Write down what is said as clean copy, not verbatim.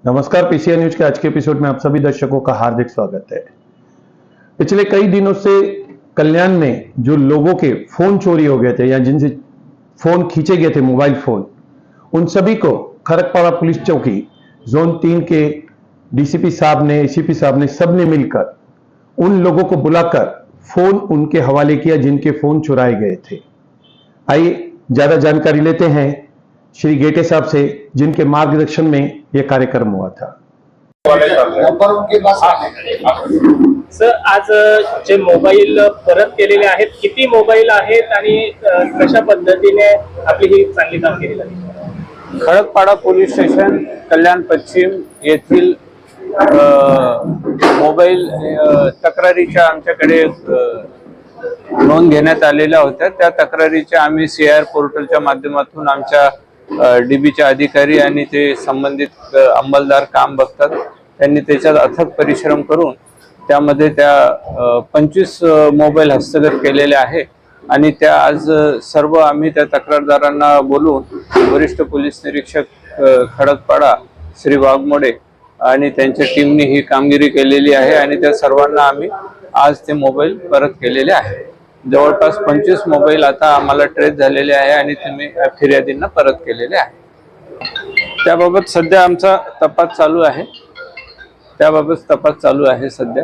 नमस्कार, PCR news के आज के episode में आप सभी दर्शकों का हार्दिक स्वागत है। पिछले कई दिनों से कल्याण में जो लोगों के फोन चोरी हो गए थे या जिनसे फोन खींचे गए थे, मोबाइल फोन, उन सभी को खड़कपाड़ा पुलिस चौकी जोन 3 के डीसीपी साहब ने, एसीपी साहब ने, सबने मिलकर उन लोगों को बुलाकर फोन उनके हवाले किया जिनके फोन चुराए गए थे। आइए ज्यादा जानकारी लेते हैं श्री गेटे साहब से, जिनके मार्गदर्शन में यह कार्यक्रम हुआ था। सर, आज जे मोबाईल परत केलेले आहेत, किती मोबाईल आहेत आणि कशा पद्धतीने आपली ही चांगली कामगिरी झाली? खडकपाडा पोलीस स्टेशन कल्याण पश्चिम येथील मोबाईल तक्रारीच्या आमच्याकडे नोंद घेण्यात आलेल्या होत्या। त्या तक्रारीच्या आम्ही सीआर पोर्टलच्या माध्यमातून आमच्या डीबीचे अधिकारी आणि ते संबंधित अंमलदार काम बघतात, त्यांनी त्याच्यात अथक परिश्रम करून त्यामध्ये त्या 25 मोबाईल हस्तगत केलेले आहे आणि त्या आज सर्व आम्ही त्या तक्रारदारांना बोलून वरिष्ठ पोलीस निरीक्षक खडकपाडा श्री वाघमोडे आणि त्यांच्या टीमने ही कामगिरी केलेली आहे आणि त्या सर्वांना आम्ही आज ते मोबाईल परत केलेले आहे। जवळपास 25 मोबाईल आता आम्हाला ट्रेस झालेले आहे आणि तुम्ही फिर्यादींना परत केलेले आहे। त्याबाबत सध्या आमचा तपास चालू आहे सध्या।